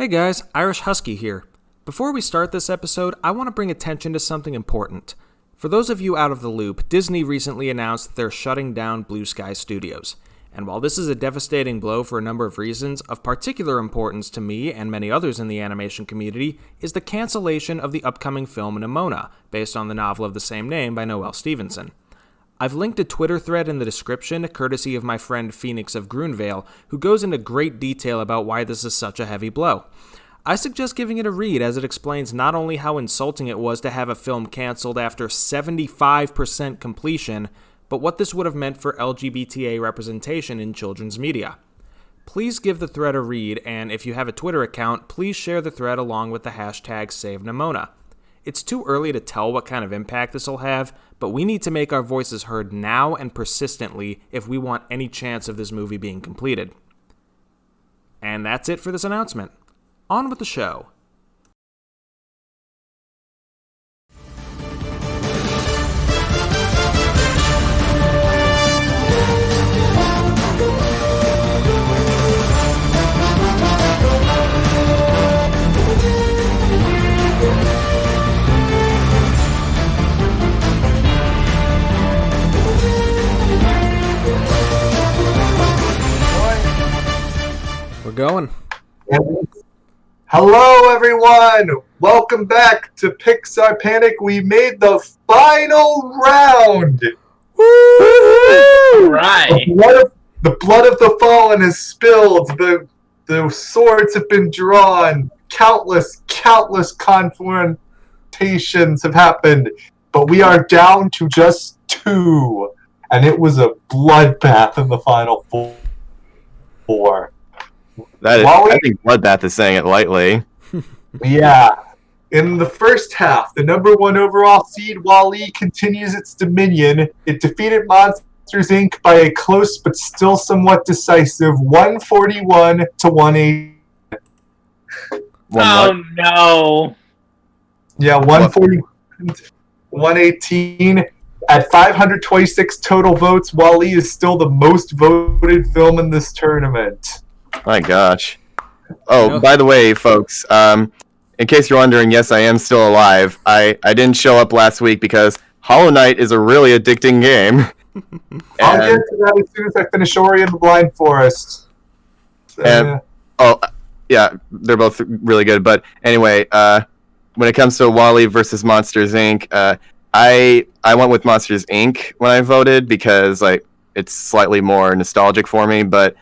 Hey guys, Irish Husky here. Before we start this episode, I want to bring attention to something important. For those of you out of the loop, Disney recently announced that they're shutting down Blue Sky Studios. And while this is a devastating blow for a number of reasons, of particular importance to me and many others in the animation community is the cancellation of the upcoming film Nimona, based on the novel of the same name by Noelle Stevenson. I've linked a Twitter thread in the description, courtesy of my friend Phoenix of Grunvale, who goes into great detail about why this is such a heavy blow. I suggest giving it a read, as it explains not only how insulting it was to have a film canceled after 75% completion, but what this would have meant for LGBTA representation in children's media. Please give the thread a read, and if you have a Twitter account, please share the thread along with the hashtag #SaveNimona. It's too early to tell what kind of impact this will have, but we need to make our voices heard now and persistently if we want any chance of this movie being completed. And that's it for this announcement. On with the show. We're going. Hello, everyone! Welcome back to PIXAR Panic. We made the final round! Woo! Right. The blood of the fallen is spilled. The swords have been drawn. Countless confrontations have happened. But we are down to just 2. And it was a bloodbath in the final 4. I think bloodbath is saying it lightly. Yeah. In the first half, the number 1 overall seed, Wall-E, continues its dominion. It defeated Monsters, Inc. by a close but still somewhat decisive 141 to 180. Oh, no. Yeah, 140, 118. At 526 total votes, Wall-E is still the most voted film in this tournament. My gosh. Oh, by the way, folks, in case you're wondering, yes, I am still alive. I didn't show up last week because Hollow Knight is a really addicting game. I'll get to that as soon as I finish Ori and the Blind Forest. Yeah, they're both really good. But anyway, when it comes to Wall-E versus Monsters, Inc., I went with Monsters, Inc. when I voted because it's slightly more nostalgic for me, but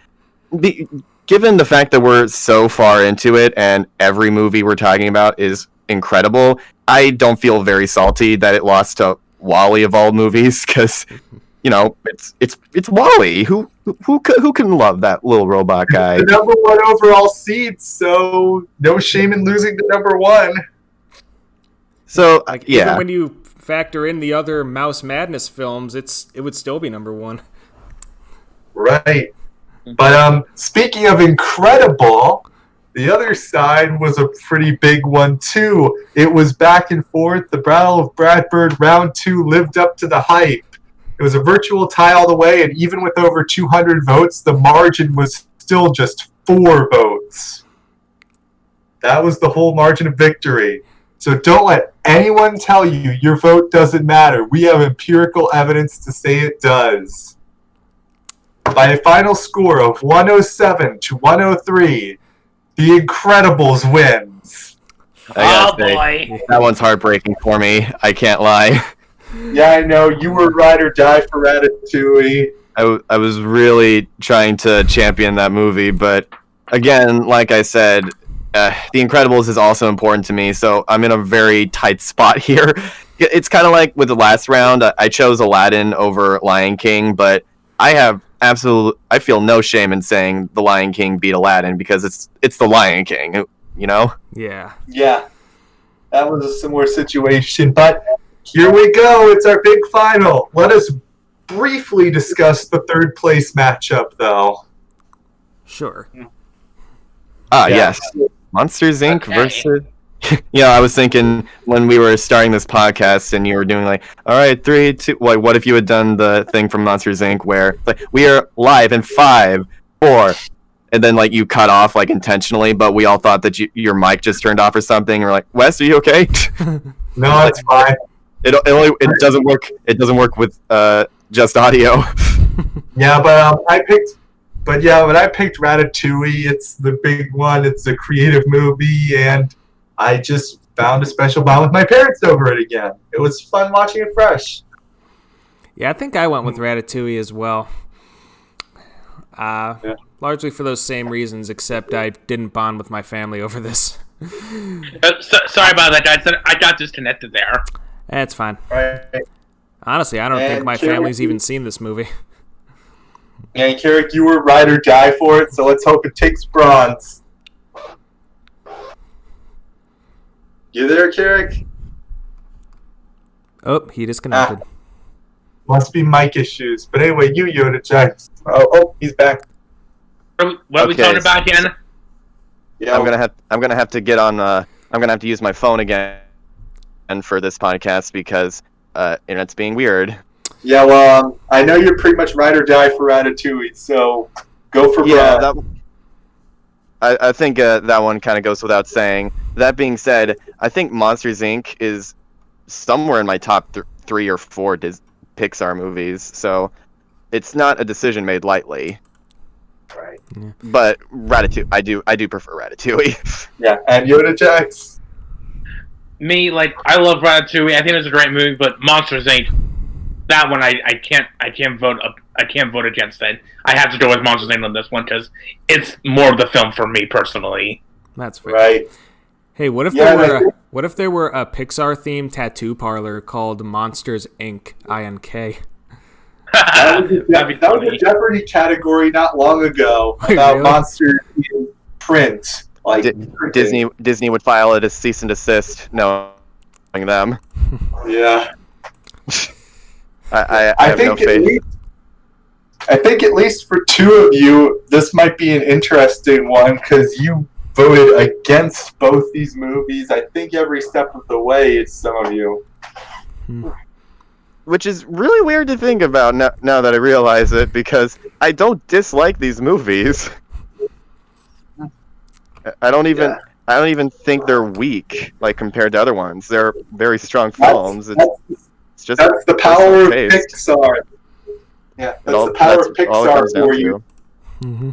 given the fact that we're so far into it and every movie we're talking about is incredible, I don't feel very salty that it lost to Wall-E of all movies, because it's Wall-E. Who can love that little robot guy? The number 1 overall seed, so no shame in losing to number 1. So even when you factor in the other Mouse Madness films, it would still be number 1. Right. But speaking of incredible, the other side was a pretty big one too. It was back and forth. The Battle of Bradford Round 2 lived up to the hype. It was a virtual tie all the way, and even with over 200 votes, the margin was still just 4 votes. That was the whole margin of victory. So don't let anyone tell you your vote doesn't matter. We have empirical evidence to say it does. By a final score of 107 to 103, The Incredibles wins. Oh, boy. That one's heartbreaking for me. I can't lie. Yeah, I know. You were ride or die for Ratatouille. I was really trying to champion that movie, but again, like I said, The Incredibles is also important to me, so I'm in a very tight spot here. It's kind of like with the last round. I chose Aladdin over Lion King, but I feel no shame in saying The Lion King beat Aladdin because it's The Lion King, you know? Yeah. Yeah. That was a similar situation, but here we go. It's our big final. Let us briefly discuss the third place matchup, though. Sure. Yes. Monsters, Inc. versus... I was thinking when we were starting this podcast and you were doing all right, 3, 2... what if you had done the thing from Monsters, Inc. where we are live in 5, 4... and then like you cut off like intentionally, but we all thought that your mic just turned off or something. We're like, Wes, are you okay? No, it's fine. It doesn't work. It doesn't work with just audio. Yeah, but I picked Ratatouille. It's the big one. It's a creative movie, and I just found a special bond with my parents over it again. It was fun watching it fresh. Yeah, I think I went with Ratatouille as well. Largely for those same reasons, except I didn't bond with my family over this. Sorry about that, guys. I got disconnected there. That's fine. Right. Honestly, I don't think my Carrick, family's even seen this movie. And Carrick, you were ride or die for it, so let's hope it takes bronze. You there, Carrick? Oh, he disconnected. Must be mic issues. But anyway, you Yoda Jackson. Oh, he's back. What are we talking about again? Yeah, I'm gonna have to get on. I'm gonna have to use my phone again for this podcast because internet's being weird. Yeah, well, I know you're pretty much ride or die for Ratatouille, so go for Brad. I think that one kind of goes without saying. That being said, I think Monsters Inc. is somewhere in my top 3 or 4 Pixar movies, so it's not a decision made lightly. Right. Yeah. But Ratatouille, I do prefer Ratatouille. Yeah, and Yoda Jax. Me, like, I love Ratatouille. I think it's a great movie, but Monsters Inc. That one, I can't vote against it. I have to go with Monsters Inc. on this one because it's more of the film for me personally. That's fair. Right. Hey, what if there were a Pixar themed tattoo parlor called Monsters Inc. INK? That was a Jeopardy category not long ago about Really? monsters in print. Like Disney would file it as cease and desist, knowing them. Yeah. I have no faith. I think at least for 2 of you, this might be an interesting one because you voted against both these movies. I think every step of the way, it's some of you. Which is really weird to think about now that I realize it, because I don't dislike these movies. I don't even think they're weak, like compared to other ones. They're very strong films. It's just that's the power of taste. Pixar. Yeah, that's the power of Pixar for you. Mm-hmm.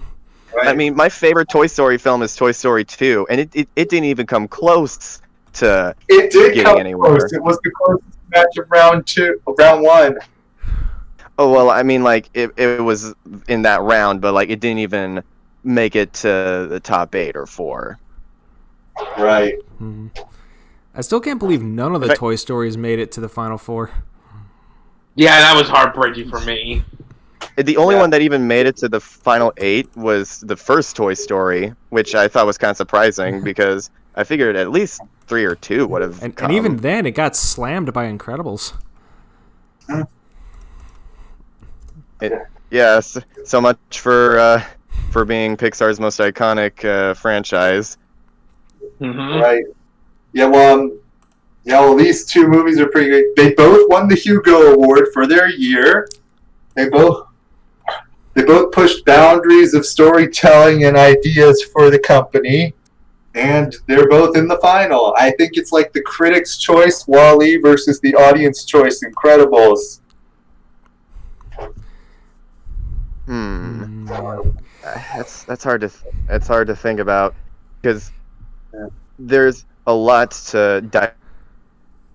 Right? I mean, my favorite Toy Story film is Toy Story 2, and it didn't even come close to getting anywhere. Close. It was the closest match of round 1. Oh well, I mean, like it was in that round, but like it didn't even make it to the top 8 or 4. Right. Mm-hmm. I still can't believe none of the Toy Stories made it to the Final 4. Yeah, that was heartbreaking for me. The only one that even made it to the final 8 was the first Toy Story, which I thought was kind of surprising because I figured at least 3 or 2 would have come. And even then, it got slammed by Incredibles. Yes, so much for being Pixar's most iconic franchise. Mm-hmm. Right. Yeah, well, these 2 movies are pretty great. They both won the Hugo Award for their year. They both pushed boundaries of storytelling and ideas for the company, and they're both in the final. I think it's like the critics' choice, WALL-E, versus the audience choice, Incredibles. That's hard to think about because there's a lot to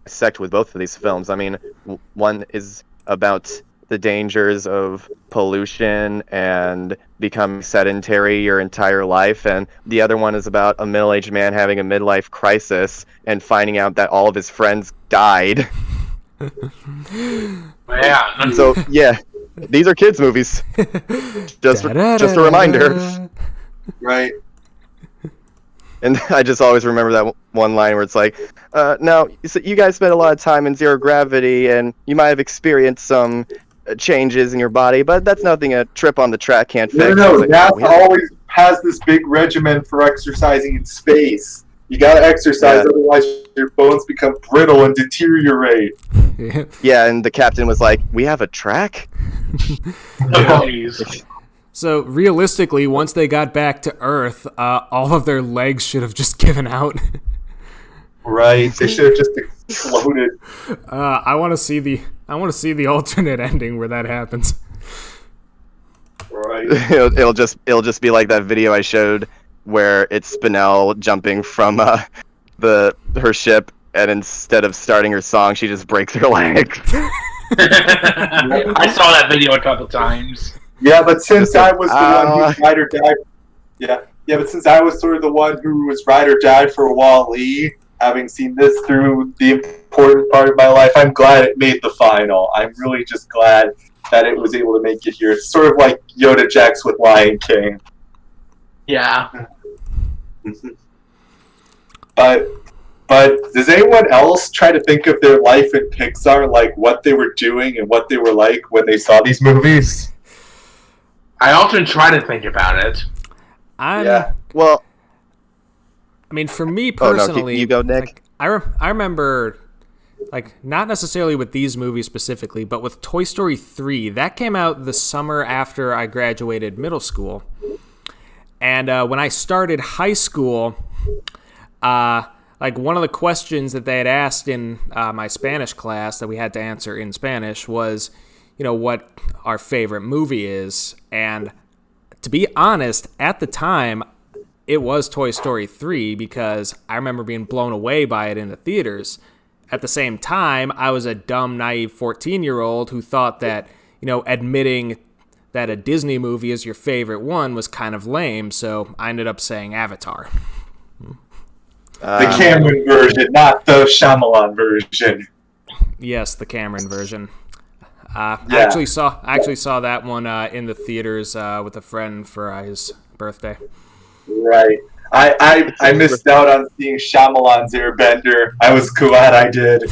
dissect with both of these films. I mean, one is about the dangers of pollution and becoming sedentary your entire life, and the other one is about a middle-aged man having a midlife crisis and finding out that all of his friends died. Yeah. So yeah, these are kids' movies. Just a reminder. Right. And I just always remember that one line where it's like, now, so you guys spent a lot of time in zero gravity, and you might have experienced some changes in your body, but that's nothing a trip on the track can't fix. No, Like, NASA always has this big regimen for exercising in space. You gotta exercise, otherwise your bones become brittle and deteriorate. Yeah, and the captain was like, "We have a track?" Oh, jeez. So realistically, once they got back to Earth, all of their legs should have just given out. Right. They should have just exploded. I want to see the alternate ending where that happens. Right. It'll just be like that video I showed where it's Spinell jumping from her ship, and instead of starting her song, she just breaks her leg. I saw that video a couple times. Yeah, but since I was the one who ride or died, but since I was sort of the one who was ride or died for Wall-E, having seen this through the important part of my life, I'm glad it made the final. I'm really just glad that it was able to make it here. It's sort of like Yoda Jax with Lion King. Yeah. But does anyone else try to think of their life in Pixar, like what they were doing and what they were like when they saw these movies? I often try to think about it. Well, I mean, for me personally, you go, Nick. Like, I remember, like, not necessarily with these movies specifically, but with Toy Story 3, that came out the summer after I graduated middle school. And when I started high school, like, one of the questions that they had asked in my Spanish class that we had to answer in Spanish was, what our favorite movie is. And to be honest, at the time, it was Toy Story 3 because I remember being blown away by it in the theaters. At the same time, I was a dumb, naive 14-year-old who thought that, admitting that a Disney movie is your favorite one was kind of lame, so I ended up saying Avatar. The Cameron version, not the Shyamalan version. Yes, the Cameron version. I actually saw that one in the theaters with a friend for his birthday. Right. I missed out on seeing Shyamalan's Airbender. I was glad I did.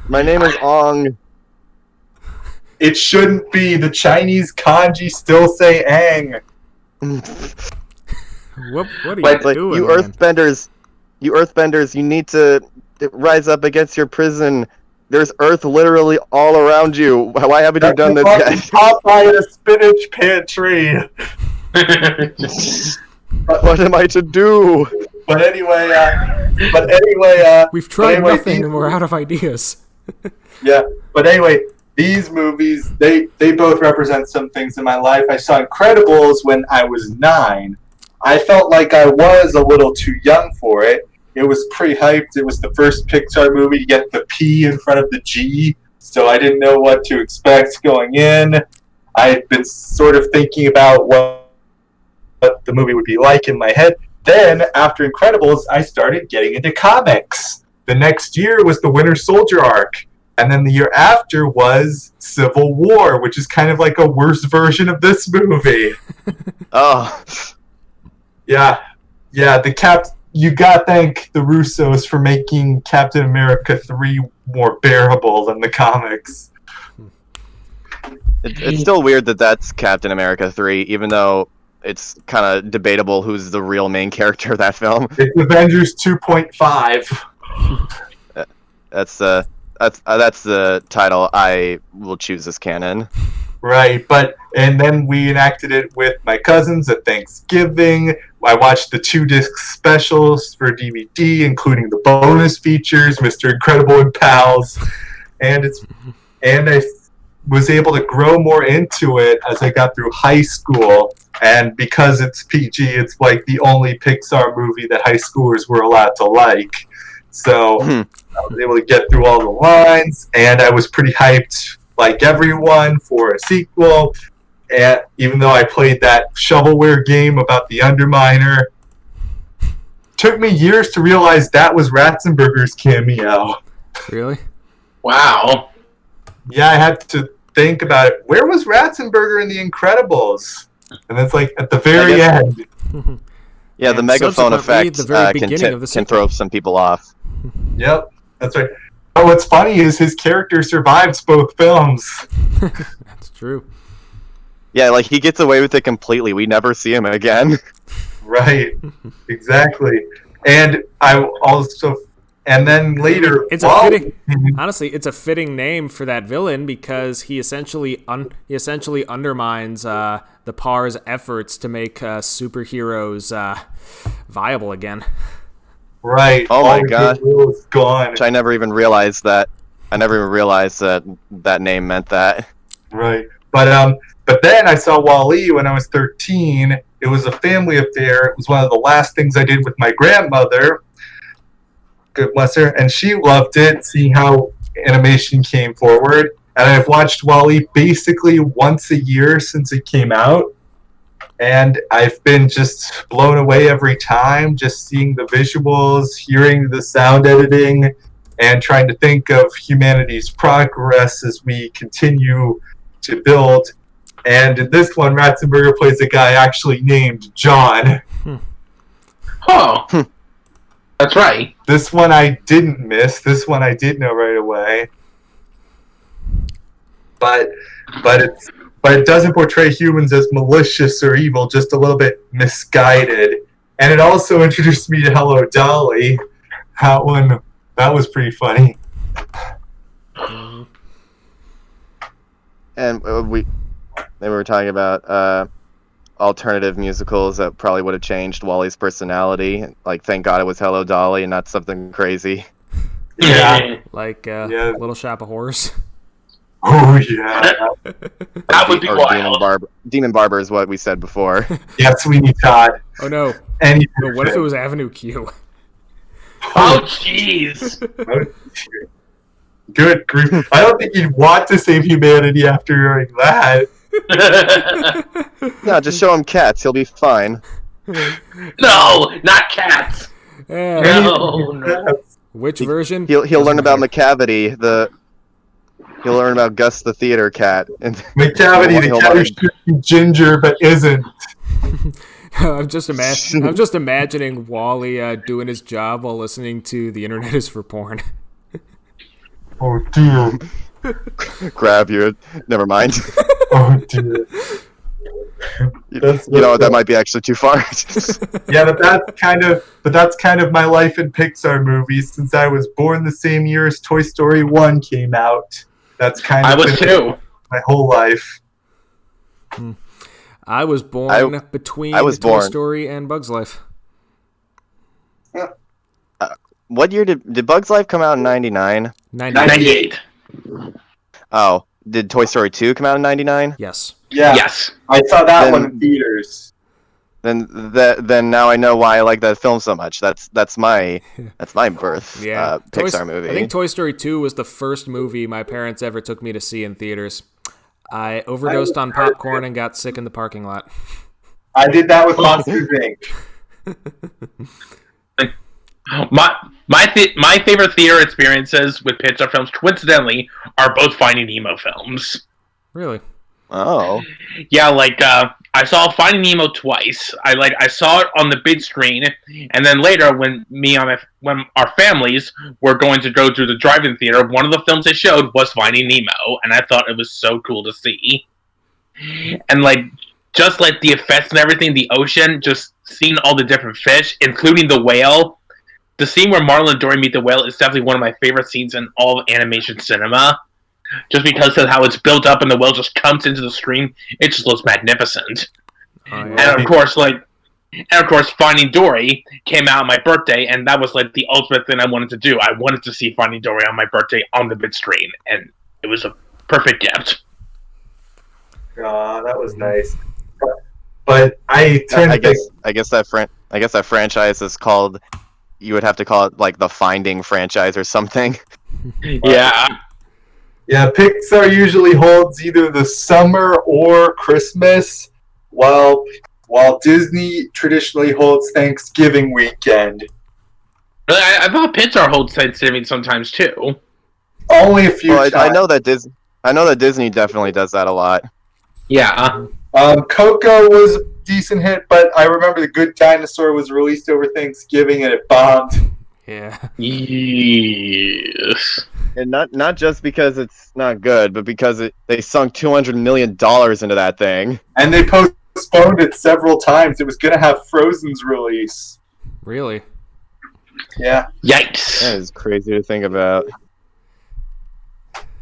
My name is Ong. It shouldn't be. The Chinese kanji still say Ang. What are you doing, you Earthbenders, you need to rise up against your prison. There's Earth literally all around you. Why haven't you done this yet? Popeye in a spinach pantry. What am I to do? But anyway, we've tried nothing and we're out of ideas. Yeah, but anyway, these movies, they both represent some things in my life. I saw Incredibles when I was 9. I felt like I was a little too young for it. It was pretty hyped. It was the first Pixar movie to get the P in front of the G, so I didn't know what to expect going in. I had been sort of thinking about what the movie would be like in my head. Then, after Incredibles, I started getting into comics. The next year was the Winter Soldier arc. And then the year after was Civil War, which is kind of like a worse version of this movie. Oh. Yeah. You gotta thank the Russos for making Captain America 3 more bearable than the comics. It's still weird that that's Captain America 3, even though it's kind of debatable who's the real main character of that film. It's Avengers 2.5. That's the title I will choose as canon. Right, and then we enacted it with my cousins at Thanksgiving. I watched the 2-disc specials for DVD, including the bonus features, Mr. Incredible and Pals, and I was able to grow more into it as I got through high school. And because it's PG, it's like the only Pixar movie that high schoolers were allowed to like. So I was able to get through all the lines, and I was pretty hyped, like everyone, for a sequel. And even though I played that shovelware game about the Underminer, took me years to realize that was Ratzenberger's cameo. Really? Wow. Yeah, I had to think about it. Where was Ratzenberger in The Incredibles? And it's like at the very end. Yeah, the megaphone effect the very beginning of the can throw some people off. Yep, that's right. Oh, what's funny is his character survives both films. That's true. Yeah, like he gets away with it completely. We never see him again. Right, exactly. And I also And then later, It's a fitting, honestly, it's a fitting name for that villain because he essentially undermines the PAR's efforts to make superheroes viable again. Right. Oh my god. Is gone. Which I never even realized that. I never even realized that name meant that. Right. But then I saw Wall-E when I was 13. It was a family affair. It was one of the last things I did with my grandmother. Good bless her. And she loved it, seeing how animation came forward. And I've watched Wall-E basically once a year since it came out. And I've been just blown away every time, just seeing the visuals, hearing the sound editing, and trying to think of humanity's progress as we continue to build. And in this one, Ratzenberger plays a guy actually named John. Oh, that's right. This one I didn't miss. This one I did know right away. But it doesn't portray humans as malicious or evil, just a little bit misguided. And it also introduced me to Hello Dolly. That was pretty funny. And they were talking about alternative musicals that probably would have changed Wally's personality. Like, thank God it was Hello Dolly and not something crazy. Yeah. Like Little Shop of Horrors. Oh, yeah. That would be or wild. Demon Barber is what we said before. Yeah, Sweeney Todd. Oh, no. And But what if it was Avenue Q? Oh, jeez. Good grief. I don't think you'd want to save humanity after hearing that. No, just show him cats. He'll be fine. No, not cats. No. Which version? He'll learn about McCavity. He'll learn about Gus the theater cat. And McCavity, the cat who's ginger but isn't. I'm just imagining Wally doing his job while listening to The Internet is for Porn. Oh, dear. Grab you. Never mind. Oh, dear. That might be actually too far. Yeah, but that's kind of my life in Pixar movies. Since I was born the same year as Toy Story 1 came out. That's kind of I was too. My whole life. I was born between Toy Story and Bug's Life. What year did Bug's Life come out in 99? 98. Oh, did Toy Story 2 come out in 99? Yes. Yeah. Yes. I saw that one in theaters. Then now I know why I like that film so much. That's my birth Pixar movie. I think Toy Story 2 was the first movie my parents ever took me to see in theaters. I overdosed on popcorn and got sick in the parking lot. I did that with Monsters, Inc. My favorite theater experiences with Pixar films, coincidentally, are both Finding Nemo films. Really? Oh. Yeah, I saw Finding Nemo twice. I saw it on the big screen, and then later when our families were going to go to the drive-in theater, one of the films they showed was Finding Nemo, and I thought it was so cool to see. And just the effects and everything, the ocean, just seeing all the different fish, including the whale. The scene where Marlin and Dory meet the whale is definitely one of my favorite scenes in all of animation cinema. Just because of how it's built up and the whale just comes into the screen, it just looks magnificent. Oh, yeah. And of course, Finding Dory came out on my birthday, and that was the ultimate thing I wanted to do. I wanted to see Finding Dory on my birthday on the big screen, and it was a perfect gift. That was nice. But I guess that franchise is called. You would have to call it the Finding franchise or something. Yeah. Yeah, Pixar usually holds either the summer or Christmas, while Disney traditionally holds Thanksgiving weekend. I thought Pixar holds Thanksgiving sometimes too. Only a few times. I know that Disney definitely does that a lot. Yeah. Coco was a decent hit, but I remember The Good Dinosaur was released over Thanksgiving and it bombed. Yeah. Yes. And not just because it's not good, but because they sunk $200 million into that thing. And they postponed it several times. It was going to have Frozen's release. Really? Yeah. Yikes! That is crazy to think about.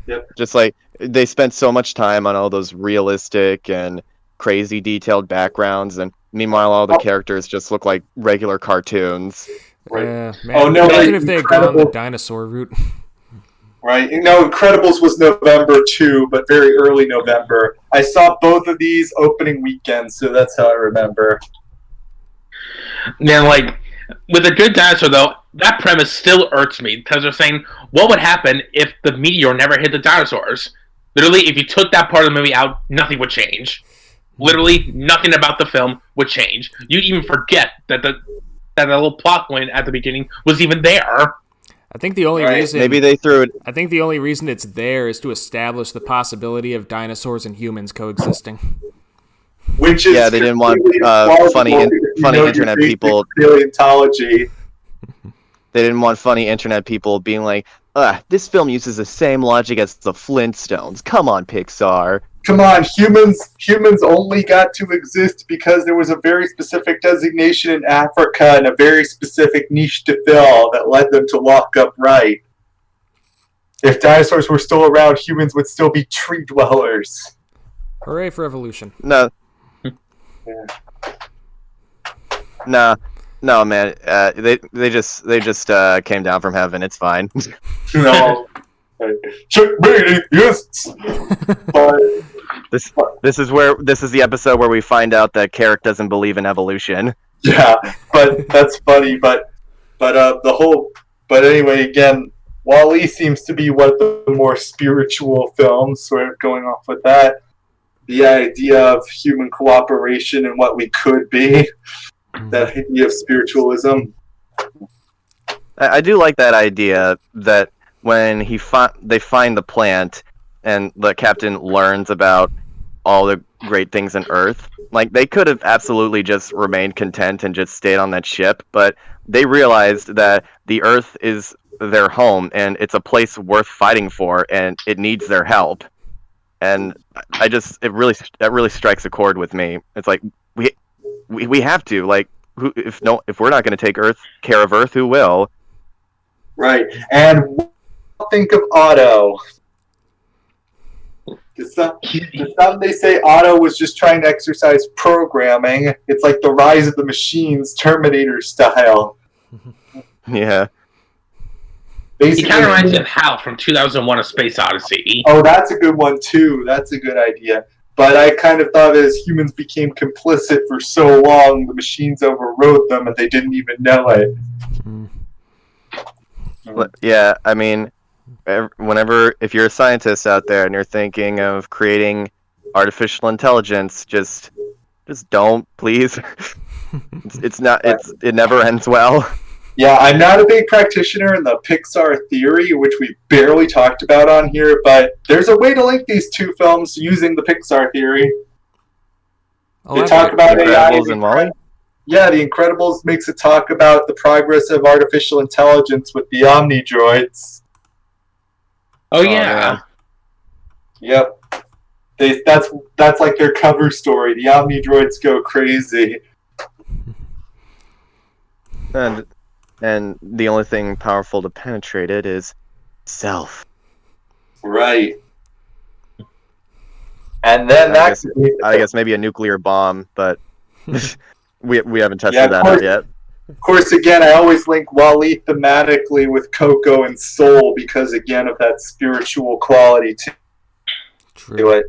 Yep. Just like they spent so much time on all those realistic and crazy detailed backgrounds, and meanwhile all the characters just look like regular cartoons. Right. Man, Oh, no, imagine like, if they had gone the Incredible- dinosaur route. Right. No, Incredibles was November too, but very early November. I saw both of these opening weekends, so that's how I remember. Now, like, with a good dinosaur, though, that premise still irks me because they're saying, what would happen if the meteor never hit the dinosaurs? Literally, if you took that part of the movie out, nothing would change. Literally, nothing about the film would change. You'd even forget that that little plot point at the beginning was even there. I think the only Right. reason Maybe they threw it. I think the only reason it's there is to establish the possibility of dinosaurs and humans coexisting. Which is Yeah, they didn't want completely funny plausible if you funny know internet your basic people. paleontology. They didn't want funny internet people being like, this film uses the same logic as the Flintstones. Come on, Pixar. Come on, humans only got to exist because there was a very specific designation in Africa and a very specific niche to fill that led them to walk upright. If dinosaurs were still around, humans would still be tree dwellers. Hooray for evolution. No. No, man. They just came down from heaven. It's fine. No. Checkmate atheists! But, This is the episode where we find out that Carrick doesn't believe in evolution. yeah, but that's funny. But anyway, again, WALL-E seems to be one of the more spiritual films. Sort of going off with that, the idea of human cooperation and what we could be. That idea of spiritualism. I do like that idea that when they find the plant and the captain learns about all the great things on Earth, like they could have absolutely just remained content and just stayed on that ship, but they realized that the Earth is their home and it's a place worth fighting for and it needs their help. And that really strikes a chord with me. It's like we have to, like, if we're not going to take care of Earth, who will? Right. And think of Otto. Some they say Otto was just trying to exercise programming. It's like the Rise of the Machines, Terminator style. Yeah. He Basically, kind of reminds me of Hal from 2001: A Space Odyssey. Oh, that's a good one too. That's a good idea. But I kind of thought as humans became complicit for so long, the machines overrode them and they didn't even know it. Yeah, I mean, if you're a scientist out there and you're thinking of creating artificial intelligence, just don't, please. It never ends well. Yeah, I'm not a big practitioner in the PIXAR theory, which we barely talked about on here, but there's a way to link these two films using the PIXAR theory. They talk about AI. Incredibles and WALL-E? Yeah, The Incredibles makes it talk about the progress of artificial intelligence with the Omni droids. Oh yeah. Yep. That's like their cover story. The Omni droids go crazy. And the only thing powerful to penetrate it is self. Right. And then I guess maybe a nuclear bomb, but we haven't tested that out yet. Of course, again, I always link WALL-E thematically with Coco and Soul because, again, of that spiritual quality to it.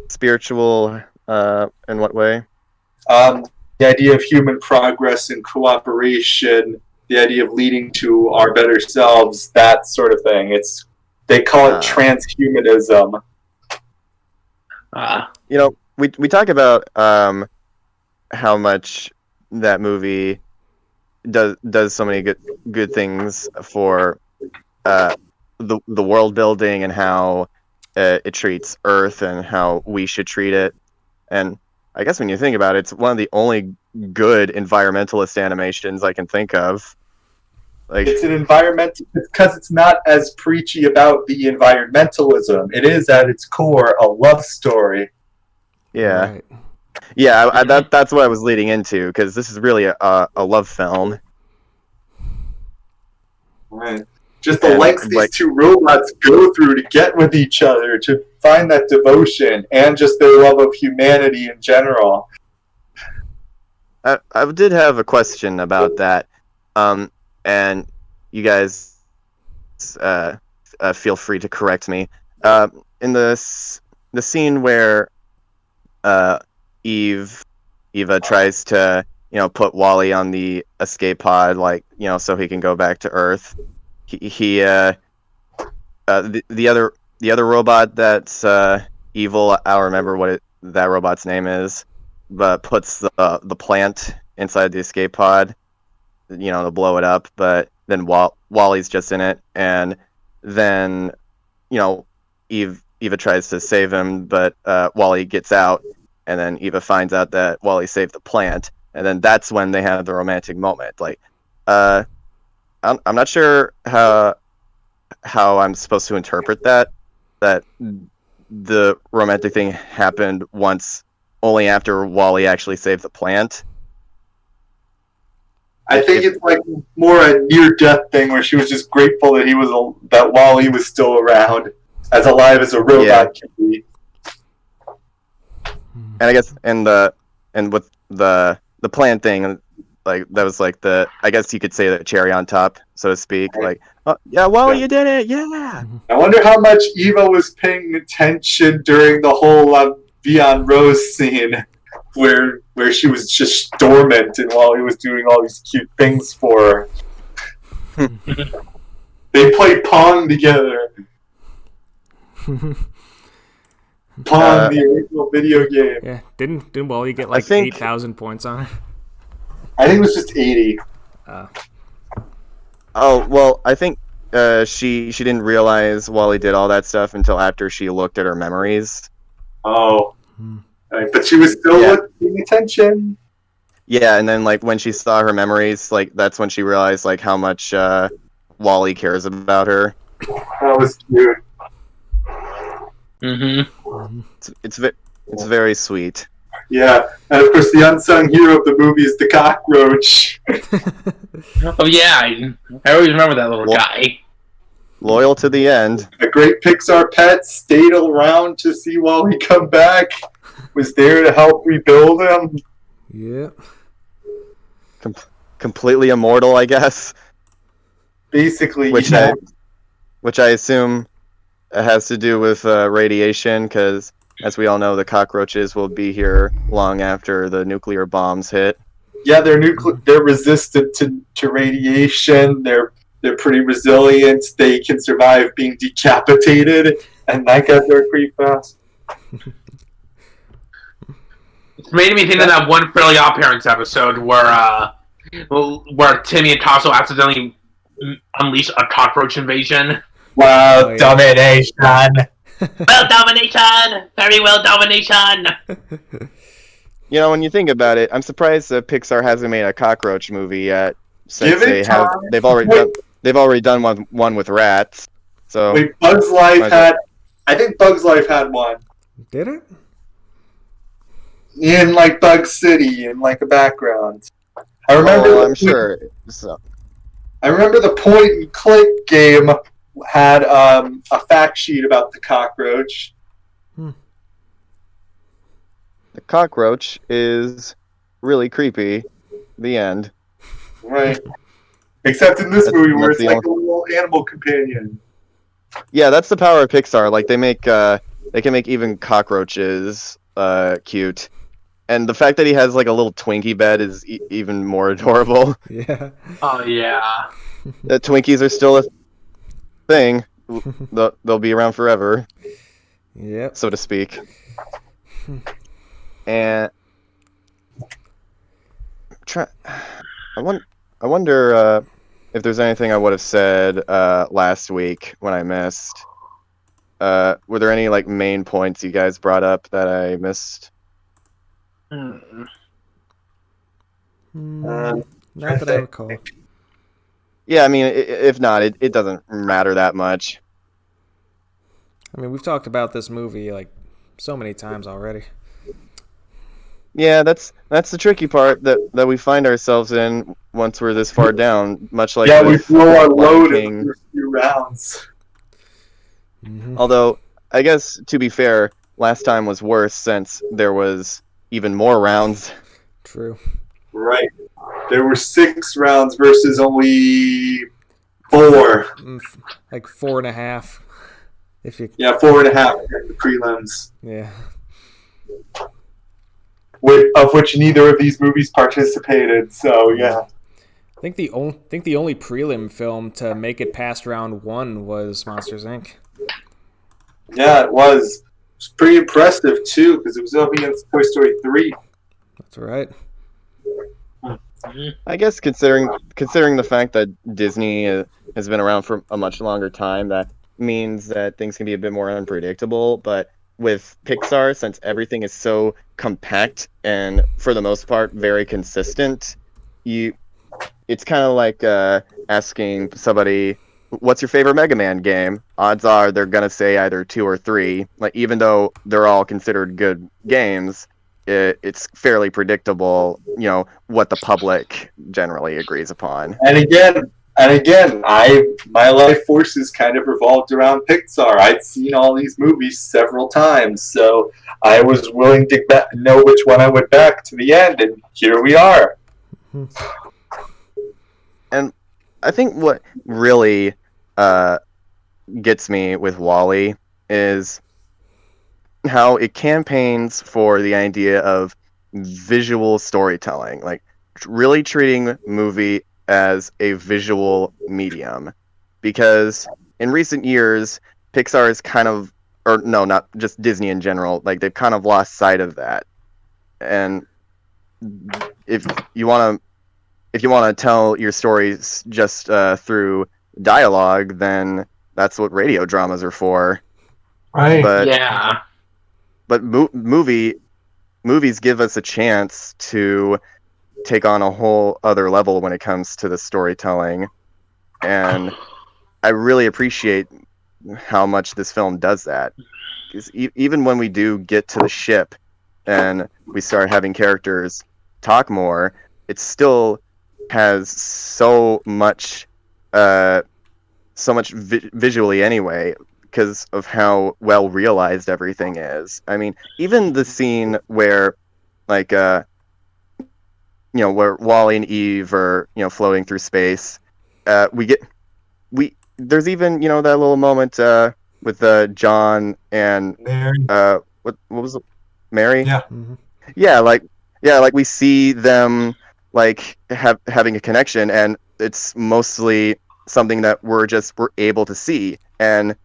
Spiritual, in what way? The idea of human progress and cooperation, the idea of leading to our better selves, that sort of thing. They call it transhumanism. We talk about how much that movie does so many good things for the world building and how it treats Earth and how we should treat it. And I guess when you think about it, it's one of the only good environmentalist animations I can think of. Like, it's an environmental because it's not as preachy about the environmentalism. It is at its core a love story. Yeah, Right. yeah. That's what I was leading into because this is really a love film. Right. Just the And, lengths these like- two robots go through to get with each other, to find that devotion, and just their love of humanity in general. I did have a question about that, and you guys feel free to correct me. In the scene where Eva tries to put Wally on the escape pod, like so he can go back to Earth. The other robot that's evil. I don't remember what that robot's name is, but puts the plant inside the escape pod, to blow it up. But then Wally's just in it, and then Eva tries to save him, but Wally gets out, and then Eva finds out that Wally saved the plant, and then that's when they have the romantic moment. Like, I'm not sure how I'm supposed to interpret that the romantic thing happened only after Wally actually saved the plant. I think it's like more a near-death thing where she was just grateful that that Wally was still around, as alive as a robot can be. And I guess and with the plant thing, like that was like I guess you could say the cherry on top, so to speak. Like, oh, yeah, Wally, you did it, yeah. I wonder how much Eva was paying attention during the whole Vion Rose scene, where she was just dormant and Wally was doing all these cute things for her. They played Pong together. Pong, the original video game. Yeah, didn't Wally get like 8,000 points on it? I think it was just 80. Oh well, I think she didn't realize Wally did all that stuff until after she looked at her memories. Oh, right, but she was still paying attention. Yeah, and then like when she saw her memories, like that's when she realized like how much Wally cares about her. That was cute. Mm-hmm. It's very sweet. Yeah, and of course the unsung hero of the movie is the cockroach. Oh yeah, I always remember that little guy. Loyal to the end. A great Pixar pet, stayed around to see Wally come back, was there to help rebuild him. Yeah. Completely immortal, I guess. Basically, which I assume has to do with radiation, because as we all know, the cockroaches will be here long after the nuclear bombs hit. Yeah, they're resistant to radiation. They're pretty resilient. They can survive being decapitated, and that gets there pretty fast. It's made me think of that one Fairly Odd Parents episode where Timmy and Tasso accidentally unleash a cockroach invasion. Wow, domination! Well, domination! Very well, domination! When you think about it, I'm surprised that Pixar hasn't made a cockroach movie yet. Since they've already done one with rats. So wait, Bugs Life had. I think Bugs Life had one. Did it? In like Bug City, in like a background. I remember. I'm sure. So. I remember the point and click game had a fact sheet about the cockroach. The cockroach is really creepy. The end. Right. Except in this movie where it's like a little animal companion. Yeah, that's the power of Pixar. Like they can make even cockroaches cute. And the fact that he has like a little Twinkie bed is even more adorable. Yeah. Oh yeah. Twinkies are still a thing. They'll be around forever. Yep. So to speak. And I wonder if there's anything I would have said last week when I missed. Were there any like main points you guys brought up that I missed? Not that I recall. Yeah, I mean, if not, it doesn't matter that much. I mean, we've talked about this movie like so many times already. Yeah, that's the tricky part that we find ourselves in once we're this far down. Much like we blow our load in King. the first few rounds. Mm-hmm. Although, I guess to be fair, last time was worse since there was even more rounds. True. Right. There were 6 rounds versus only 4. Like 4.5. If you. Yeah, 4.5 the prelims. Yeah. Of which neither of these movies participated. So yeah. I think the only prelim film to make it past round 1 was Monsters Inc. Yeah, it was. It was pretty impressive too, because it was up against Toy Story 3. That's right. I guess considering the fact that Disney has been around for a much longer time, that means that things can be a bit more unpredictable. But with Pixar, since everything is so compact and for the most part very consistent, it's kind of like asking somebody, "What's your favorite Mega Man game?" Odds are they're gonna say either 2 or 3. Like, even though they're all considered good games, it's fairly predictable, what the public generally agrees upon. And again, my life forces kind of revolved around Pixar. I'd seen all these movies several times, so I was willing to know which one I would back to the end, and here we are. And I think what really gets me with WALL-E is how it campaigns for the idea of visual storytelling, like really treating movie as a visual medium. Because in recent years, Pixar is kind of, or no, not just Disney in general, like they've kind of lost sight of that. And if you want to tell your stories just through dialogue, then that's what radio dramas are for. Right. But movies give us a chance to take on a whole other level when it comes to the storytelling, and I really appreciate how much this film does that. Because even when we do get to the ship and we start having characters talk more, it still has so much visually anyway, because of how well realized everything is. I mean, even the scene where, like, where Wally and Eve are, floating through space, there's even, that little moment with John and Mary. What was it? Mary? Yeah. Mm-hmm. Yeah, like we see them like having a connection, and it's mostly something that we're able to see, and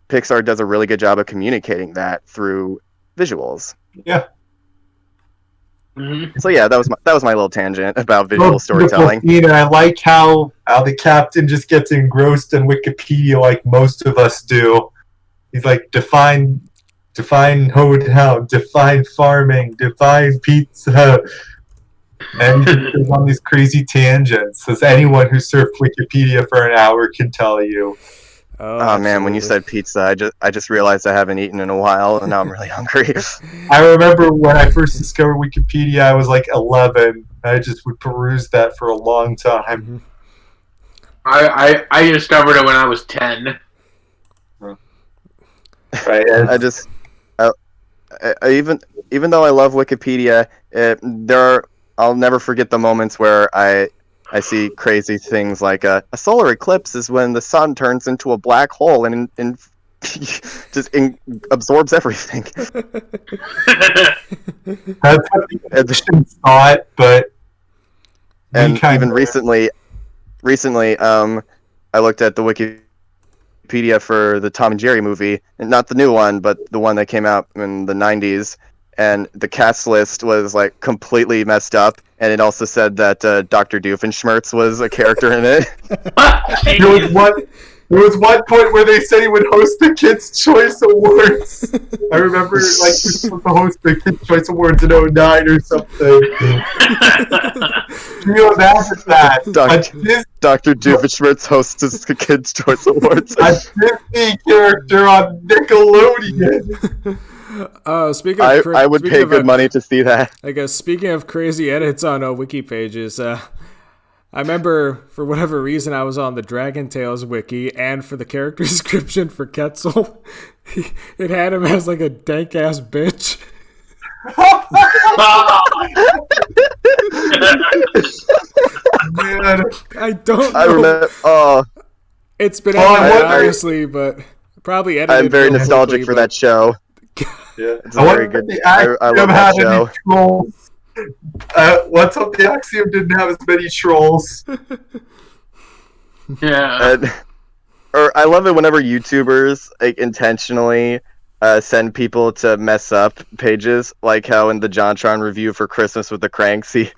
Pixar does a really good job of communicating that through visuals. Yeah. Mm-hmm. So yeah, that was my little tangent about visual storytelling. And I like how the captain just gets engrossed in Wikipedia like most of us do. He's like, define hotel, define farming, define pizza. And he goes on these crazy tangents, as anyone who surfed Wikipedia for an hour can tell you. Oh man, when you said pizza, I just realized I haven't eaten in a while, and now I'm really hungry. I remember when I first discovered Wikipedia, I was like 11. I just would peruse that for a long time. I discovered it when I was 10. Right. Even though I love Wikipedia, I'll never forget the moments where I see crazy things like a solar eclipse is when the sun turns into a black hole and just absorbs everything. That's what the edition thought, but and even recently, I looked at the Wikipedia for the Tom and Jerry movie, and not the new one, but the one that came out in the 90s. And the cast list was like completely messed up, and it also said that Dr. Doofenshmirtz was a character in it. There was one point where they said he would host the Kids' Choice Awards. I remember, like, he was supposed to host the Kids' Choice Awards in 2009 or something. Can you imagine that? Dr. Doofenshmirtz hosts the Kids' Choice Awards. A Disney character on Nickelodeon. Speaking of I would pay good money to see that. I guess speaking of crazy edits on wiki pages, I remember for whatever reason I was on the Dragon Tales wiki, and for the character description for Quetzal, it had him as like a dank ass bitch. Man. I don't know. I remember. Oh, It's been edited, obviously, but probably edited. I'm very nostalgic for that show. Yeah. It's very good. I love that had show. any trolls. Let's hope the Axiom didn't have as many trolls. Yeah. Or I love it whenever YouTubers like intentionally send people to mess up pages, like how in the JonTron review for Christmas with the Cranks, he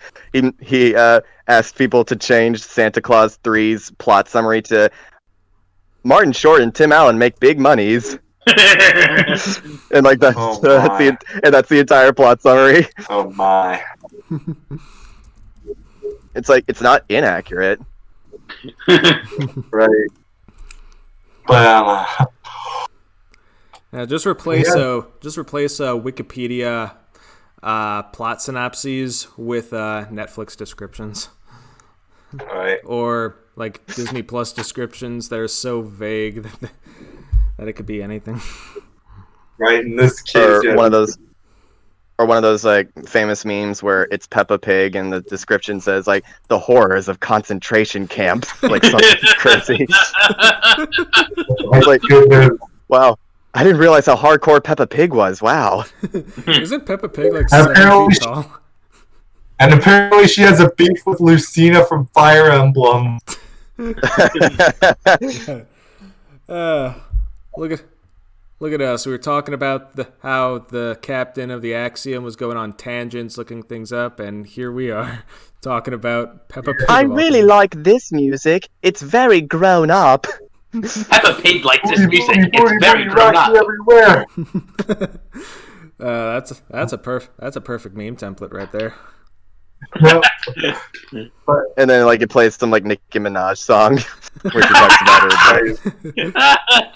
asked people to change Santa Claus 3's plot summary to Martin Short and Tim Allen make big monies. And like that's the entire plot summary. Oh my. It's like it's not inaccurate. Right. But just replace Wikipedia plot synopses with Netflix descriptions. right. Or like Disney Plus descriptions that are so vague that it could be anything. Right, in this case, Or one of those like famous memes where it's Peppa Pig and the description says like the horrors of concentration camps, like something crazy. Like, wow, I didn't realize how hardcore Peppa Pig was. Wow. Isn't Peppa Pig like 7 feet tall? And apparently she has a beef with Lucina from Fire Emblem. Look at us. We were talking about how the captain of the Axiom was going on tangents, looking things up, and here we are talking about Peppa Pig. I really like this music. It's very grown up. Peppa Pig likes this music. It's very grown up. Everywhere. That's a perfect meme template right there. Yep. And then like it plays some like Nicki Minaj song where she talks about her.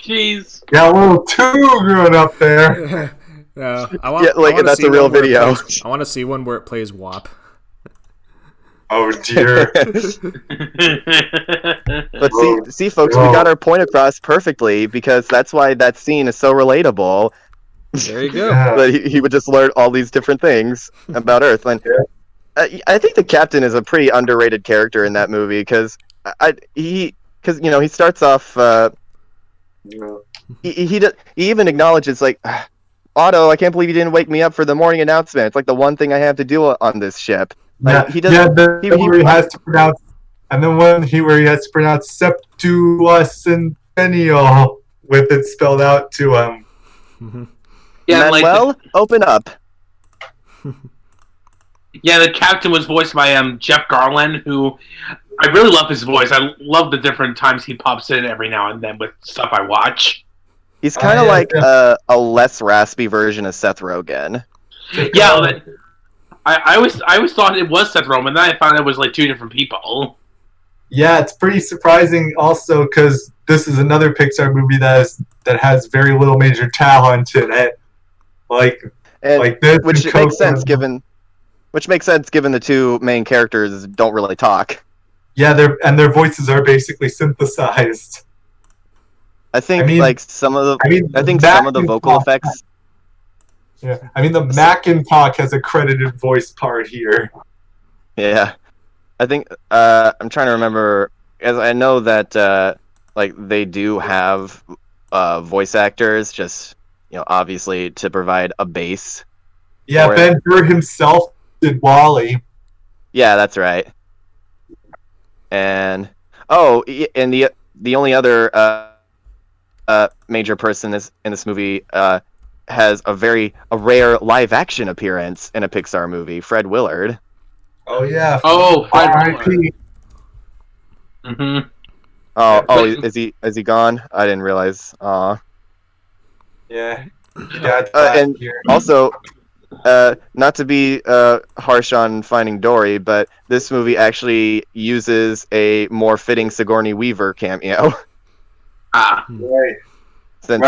Jeez. Got a little too grown up there. That's a real video. I want to see one where it plays WAP. Oh dear. But see, folks, we got our point across perfectly because that's why that scene is so relatable. There you go. Yeah. But he would just learn all these different things about Earth. And I think the captain is a pretty underrated character in that movie because he starts off. He even acknowledges like, Otto, I can't believe you didn't wake me up for the morning announcement. It's like the one thing I have to do on this ship. Like, he doesn't. Where he has to pronounce, and then where he has to pronounce Septuacentennial with it spelled out to him. Yeah, Manuel, open up. Yeah, the captain was voiced by Jeff Garland, who I really love his voice. I love the different times he pops in every now and then with stuff I watch. He's kind of a less raspy version of Seth Rogen. Yeah, but I always thought it was Seth Rogen, and then I found it was like two different people. Yeah, it's pretty surprising also because this is another Pixar movie that has very little major talent in it. Which makes sense given the two main characters don't really talk. Yeah, their voices are basically synthesized. I think some of the vocal effects. Yeah, the Macintalk has a credited voice part here. Yeah, I think I'm trying to remember, as I know that they do have voice actors, just obviously to provide a base. Yeah, Ben Burr himself did Wall-E. Yeah, that's right. And the only other major person in this movie has a rare live action appearance in a Pixar movie, Fred Willard. Oh yeah. Oh, Fred Willard. Mm-hmm. Oh, is he gone? I didn't realize. Yeah. And also, not to be harsh on Finding Dory, but this movie actually uses a more fitting Sigourney Weaver cameo. Ah. Right. Since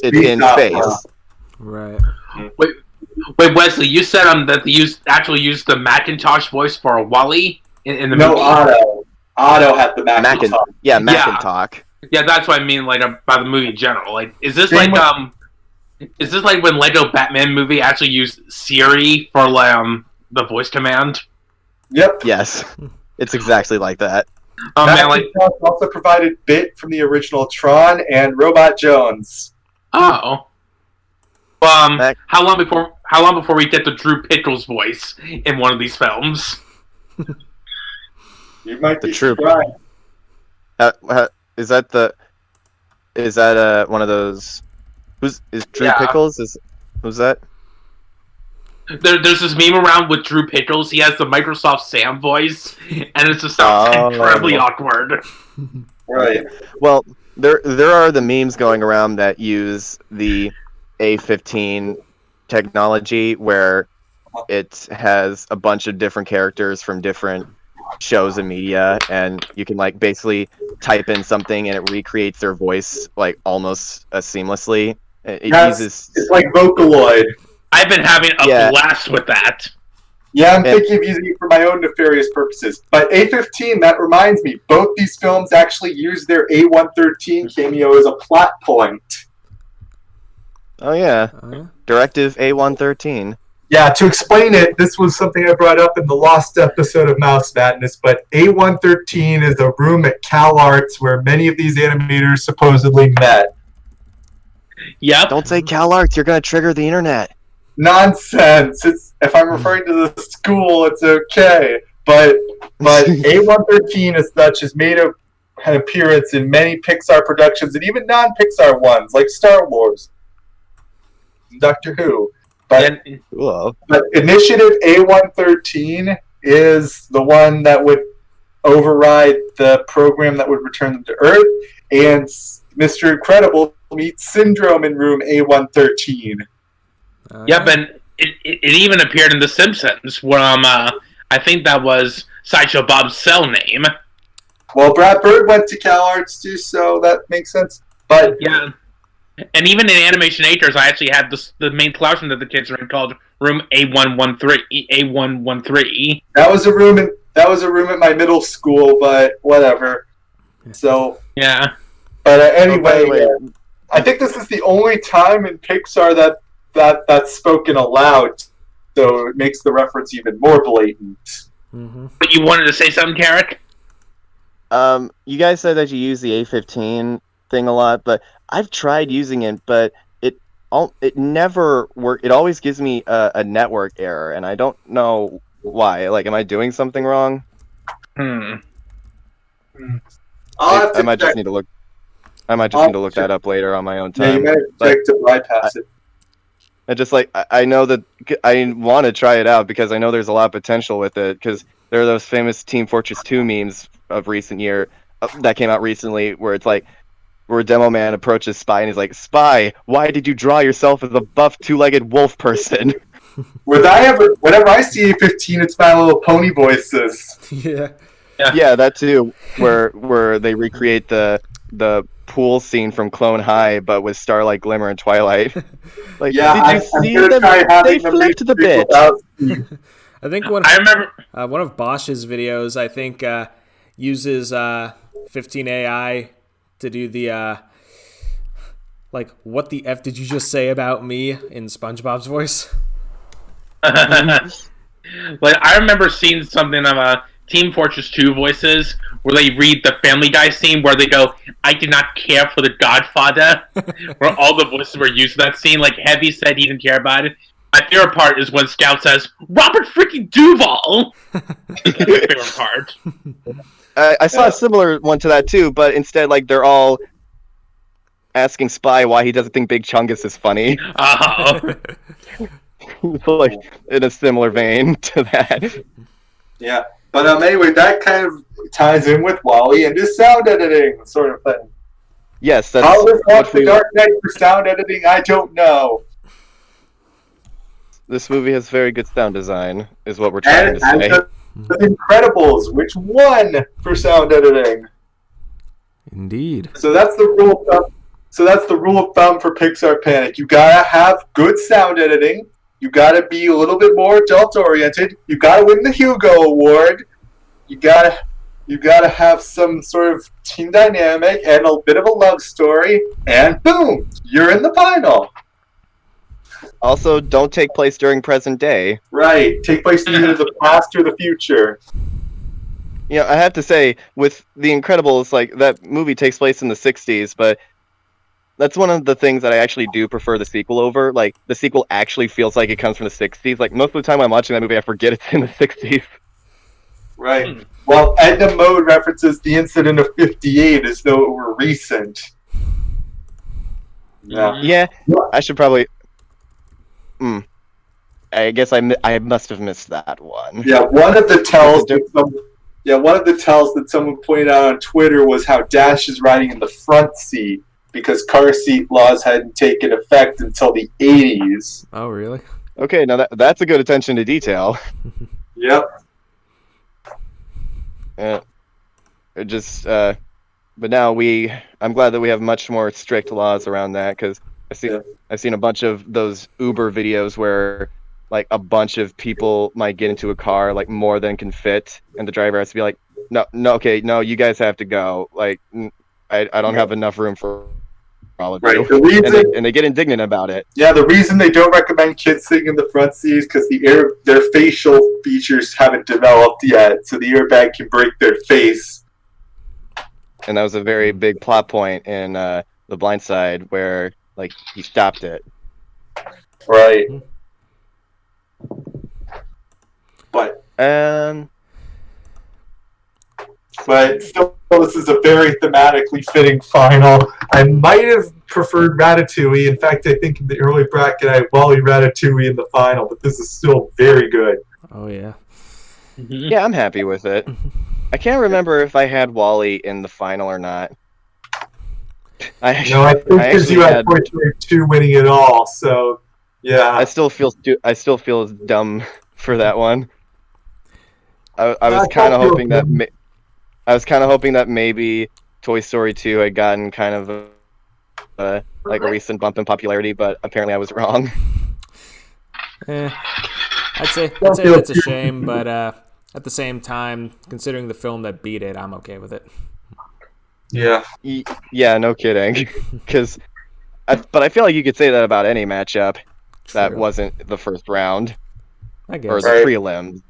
it's in space. Right. Wait, Wesley, you said that they actually used the Macintosh voice for Wally in the No, movie. Otto. Otto had the Macintosh. Macintalk. Yeah, that's what I mean, like about the movie in general. Like, is this Same like when Lego Batman movie actually used Siri for the voice command? Yep. Yes, it's exactly like that. Oh man, like Macintosh also provided Bit from the original Tron and Robot Jones. oh. How long before we get the Drew Pickles voice in one of these films? You might The be Trooper. surprised. Is that one of those? Is Drew Yeah. Pickles? Who's that? There's this meme around with Drew Pickles. He has the Microsoft Sam voice, and it just sounds incredibly awkward. Right. Well, there are the memes going around that use the A15 technology where it has a bunch of different characters from different shows and media, and you can like basically type in something and it recreates their voice like almost seamlessly. It uses It's like Vocaloid. I've been having a Yeah. blast with that. Yeah, I'm thinking of using it for my own nefarious purposes. But A15, that reminds me, both these films actually use their A113 cameo as a plot point. oh yeah, Directive A113. Yeah, to explain it, this was something I brought up in the lost episode of Mouse Madness, but A113 is a room at CalArts where many of these animators supposedly met. Yep. Don't say CalArts, you're gonna trigger the internet. Nonsense! If I'm referring to the school, it's okay. But A113 as such has made an appearance in many Pixar productions and even non-Pixar ones, like Star Wars, Doctor Who. But Whoa. But Initiative A113 is the one that would override the program that would return them to Earth, and Mr. Incredible meets Syndrome in room A113. Yep, and it even appeared in The Simpsons from I think that was Sideshow Bob's cell name. Well, Brad Bird went to CalArts too, so that makes sense. But Yeah. And even in Animation Acres, I actually had the main classroom that the kids are in called Room A113. A113. that was a room at my middle school, but whatever. So, Yeah. but Oh, by anyway, the way, I think this is the only time in Pixar that's spoken aloud, so it makes the reference even more blatant. Mm-hmm. But you wanted to say something, Carrick? you guys said that you use the A15 thing a lot, but I've tried using it, but it never worked. It always gives me a network error, and I don't know why. Like, am I doing something wrong? Hmm. I'll have to I might just check. need to look. I might just need to look that up later on my own Yeah, you time. might have check to bypass it. I just like I know that I want to try it out because I know there's a lot of potential with it. Because there are those famous Team Fortress 2 memes of recent year that came out recently, where it's like where Demo Man approaches Spy and he's like, "Spy, why did you draw yourself as a buff two-legged wolf person?" Whenever I see A15, it's My Little Pony voices. Yeah. Yeah, that too. Where they recreate the pool scene from Clone High, but with Starlight Glimmer and Twilight. Like, Yeah, did you I'm see gonna them? try They having them flipped the read bitch. I think I remember. one of Bosch's videos, I think, uses 15AI to do the like, what the F did you just say about me in SpongeBob's voice? Like, I remember seeing something of Team Fortress 2 voices where they read the Family Guy scene where they go, "I did not care for the Godfather," where all the voices were used for that scene. Like, Heavy said he didn't care about it. My favorite part is when Scout says, "Robert freaking Duvall!" That's my favorite part. I saw a similar one to that too, but instead, like, they're all asking Spy why he doesn't think Big Chungus is funny. Oh. Like, in a similar vein to that. Yeah, but anyway, that kind of ties in with Wall-E and his sound editing sort of thing. Yes, that's How this what watch The Dark Knight for sound editing, I don't know. this movie has very good sound design, is what we're trying And to say. the Incredibles, which won for sound editing. Indeed. So that's the rule of thumb. So that's the rule of thumb for Pixar Panic. You gotta have good sound editing. You gotta be a little bit more adult-oriented. You gotta win the Hugo Award. You gotta have some sort of team dynamic and a bit of a love story, and boom, you're in the final. Also, don't take place during present day. Right, take place in either the past or the future. You know, I have to say, with The Incredibles, like, that movie takes place in the 60s, but that's one of the things that I actually do prefer the sequel over. Like, the sequel actually feels like it comes from the 60s. Like, most of the time when I'm watching that movie, I forget it's in the 60s. Right. Well, Edna Mode references the incident of 58 as though it were recent. Yeah. Yeah, I should probably... I guess I must have missed that one. Yeah, one of the tells that someone pointed out on Twitter was how Dash is riding in the front seat because car seat laws hadn't taken effect until the 80s. Oh, really? Okay, now that's a good attention to detail. Yep. But now I'm glad that we have much more strict laws around that, because I've seen a bunch of those Uber videos where like a bunch of people might get into a car, like more than can fit, and the driver has to be like, no, you guys have to go. Like, I don't have enough room for all of you. And they get indignant about it. Yeah, the reason they don't recommend kids sitting in the front seat is because their facial features haven't developed yet, so the airbag can break their face. And that was a very big plot point in The Blind Side, where like he stopped it. Right. But still, this is a very thematically fitting final. I might have preferred Ratatouille. In fact, I think in the early bracket I had Wall-E Ratatouille in the final, but this is still very good. Oh, yeah. Yeah, I'm happy with it. I can't remember if I had Wall-E in the final or not. I think because you had Toy Story 2 winning it all, so yeah. I still feel dumb for that one. I was kind of hoping that maybe Toy Story 2 had gotten kind of a recent bump in popularity, but apparently I was wrong. I'd say it's a shame, but at the same time, considering the film that beat it, I'm okay with it. Yeah. Yeah, no kidding. But I feel like you could say that about any matchup that wasn't the first round. I guess. Or the prelim.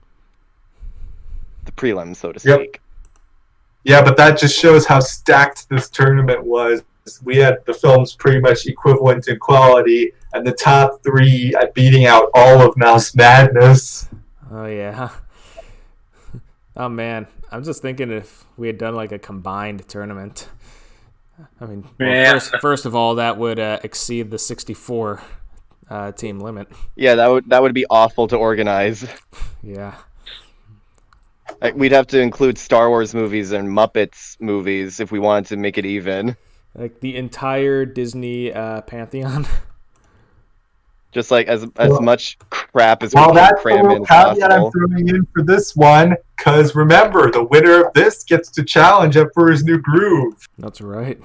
The prelim, so to speak. Yeah, but that just shows how stacked this tournament was. We had the films pretty much equivalent in quality, and the top three beating out all of Mouse Madness. Oh, yeah. Oh, man. I'm just thinking if we had done like a combined tournament. I mean, first of all, that would exceed the 64 team limit. Yeah, that would be awful to organize. Yeah. We'd have to include Star Wars movies and Muppets movies if we wanted to make it even. Like the entire Disney pantheon. Just like as much crap as we can cram in as possible. I'm throwing in for this one, because remember, the winner of this gets to challenge Emperor's New Groove. That's right.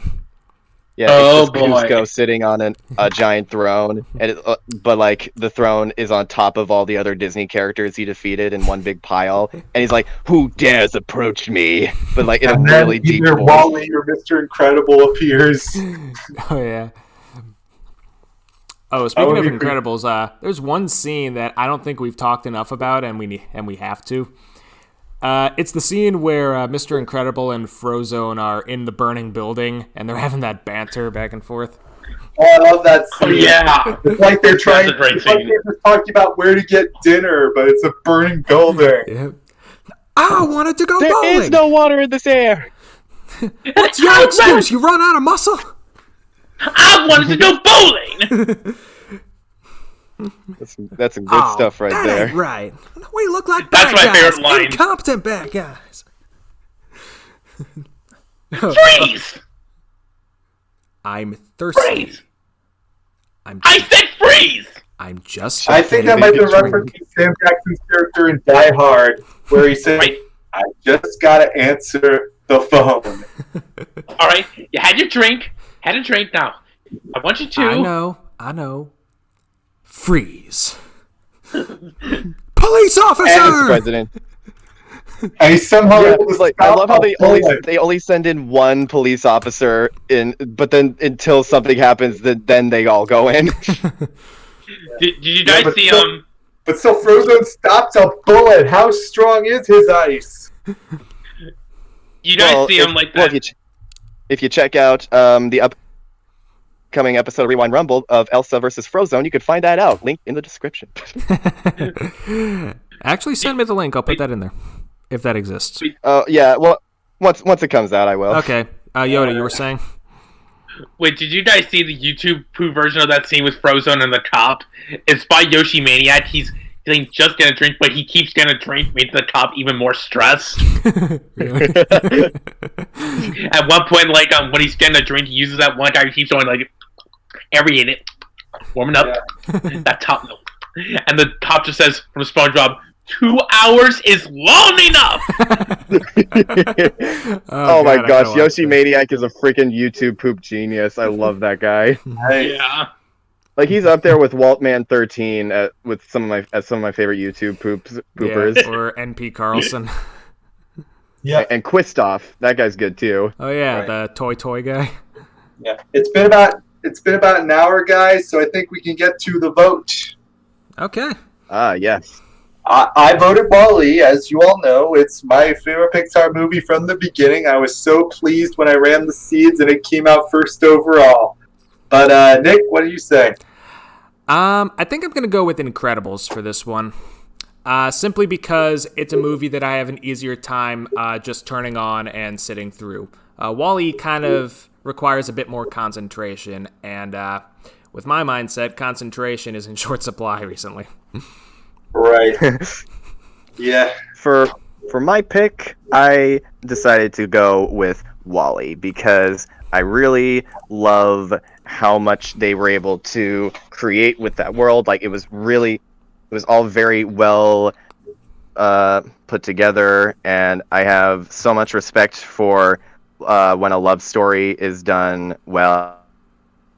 Yeah, it's Cusco sitting on a giant throne, and but like the throne is on top of all the other Disney characters he defeated in one big pile, and he's like, "Who dares approach me?" But like in a really deep voice. Either Wall-E or Mr. Incredible appears. Oh yeah. Oh, speaking of Incredibles, there's one scene that I don't think we've talked enough about, and we have to. It's the scene where Mr. Incredible and Frozone are in the burning building, and they're having that banter back and forth. Oh, I love that scene. Oh, yeah. It's like they're trying to talk about where to get dinner, but it's a burning building. Yeah. I wanted to go bowling. There is no water in this air. What's your excuse? You run out of muscle? I wanted to go bowling. That's some good stuff right there. Ain't right. We look like That's bad my guys. favorite line. Incompetent bad guys. Freeze! I'm thirsty. Freeze! I said freeze! I'm just. I think that might be referencing Sam Jackson's character in Die Hard, where he said, "I just gotta answer the phone." All right, you had your drink. Had a drink now. I want you to. I know. Freeze. Police officer! Mr. President. And he somehow Yeah, able to like, I stop love how a they bullet. only send in one police officer in, but then until something happens, then they all go in. Did you guys see But still, Frozone stops a bullet. How strong is his ice? You guys see him like that? Well, if you check out the upcoming episode of Rewind Rumble of Elsa versus Frozone, you could find that out. Link in the description. Actually, send me the link. I'll put that in there. If that exists. Yeah, well, once it comes out, I will. Okay. Yoda, you were saying? Wait, did you guys see the YouTube poo version of that scene with Frozone and the cop? It's by Yoshi Maniac. He's just gonna drink, but he keeps gonna drink, makes the cop even more stressed. At one point, like, when he's getting a drink, he uses that one guy who keeps going, like, aerating it, warming up, that top note. And the cop just says, from SpongeBob, 2 hours is long enough! Oh my gosh, Yoshi Maniac is a freaking YouTube poop genius. I love that guy. Yeah. Like, he's up there with Waltman13 with some of my favorite YouTube poopers. Yeah, or NP Carlson. Yeah. And Quistoff, that guy's good too. Oh yeah, Right. the toy guy. Yeah. It's been about an hour, guys, so I think we can get to the vote. Okay. Yes. I voted Wall-E, as you all know. It's my favorite Pixar movie from the beginning. I was so pleased when I ran the seeds and it came out first overall. But Nick, what do you say? I think I'm gonna go with Incredibles for this one. Simply because it's a movie that I have an easier time just turning on and sitting through. Wall-E kind of requires a bit more concentration, and with my mindset, concentration is in short supply recently. Right. Yeah. For my pick, I decided to go with Wall-E because I really love how much they were able to create with that world. Like, it was all very well put together, and I have so much respect for when a love story is done well,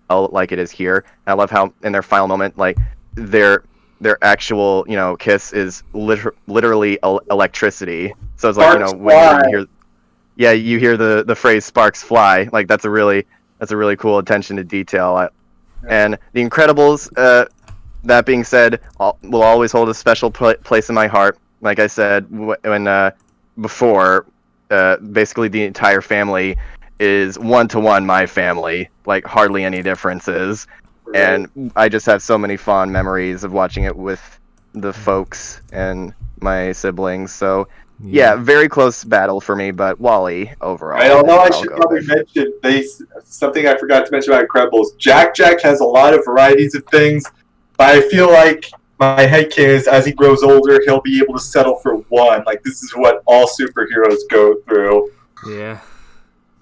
like it is here. And I love how in their final moment, like, their actual, kiss is literally electricity. So it's like, when you hear the phrase "sparks fly," like that's a really cool attention to detail. And The Incredibles, that being said, will always hold a special place in my heart. Like I said when before, basically the entire family is one-to-one my family, like hardly any differences. And I just have so many fond memories of watching it with the folks and my siblings. So, yeah, very close battle for me, but Wall-E overall. Right, although I should probably mention something I forgot to mention about Incredibles. Jack has a lot of varieties of things, but I feel like my headcanon is as he grows older, he'll be able to settle for one. Like, this is what all superheroes go through. Yeah.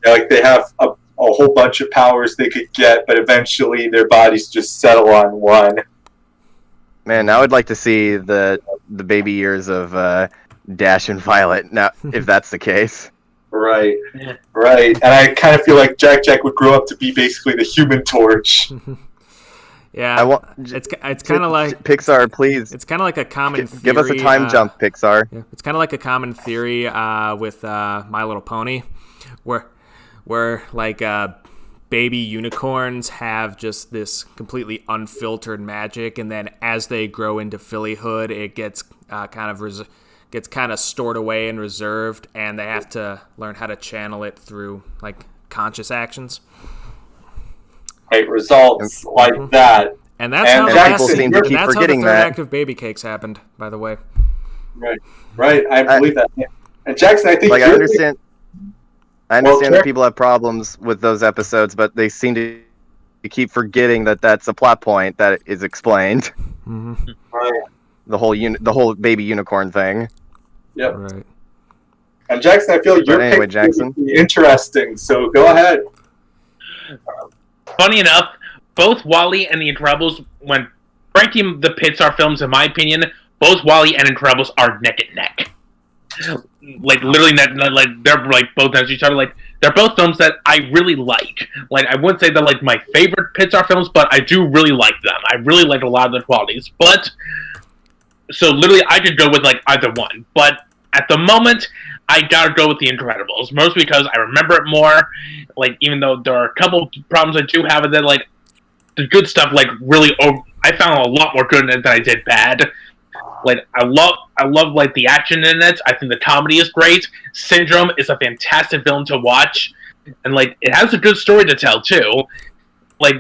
Like, they have a whole bunch of powers they could get, but eventually their bodies just settle on one. Man, I would like to see the baby years of Dash and Violet, now, if that's the case. Right. And I kind of feel like Jack would grow up to be basically the Human Torch. Yeah, it's kind of like Pixar, please. It's kind of like a common theory. Give us a time jump, Pixar. Yeah, it's kind of like a common theory with My Little Pony, where like baby unicorns have just this completely unfiltered magic, and then as they grow into fillyhood, it gets kind of stored away and reserved, and they have to learn how to channel it through like conscious actions. Right, results like that. And that's how the third act of Baby Cakes happened, by the way. Right. I believe that. And Jackson, I think I understand that people have problems with those episodes, but they seem to keep forgetting that that's a plot point that is explained. Mm-hmm. Right. The whole baby unicorn thing. Yep. Right. And Jackson, I feel your pick Jackson, is interesting, so go ahead. Funny enough, both Wall-E and The Incredibles, when ranking the Pixar films, in my opinion, both Wall-E and Incredibles are neck and neck. like literally like they're like both next to each other. Like they're both films that I really like. Like I wouldn't say they're like my favorite PIXAR films, but I do really like them. I really like a lot of their qualities. But so literally, I could go with like either one. But at the moment, I gotta go with The Incredibles, mostly because I remember it more. Like even though there are a couple problems I do have with it, like the good stuff, like really, I found a lot more good in it than I did bad. Like I love like the action in it. I think the comedy is great. Syndrome is a fantastic film to watch, and like it has a good story to tell too. Like,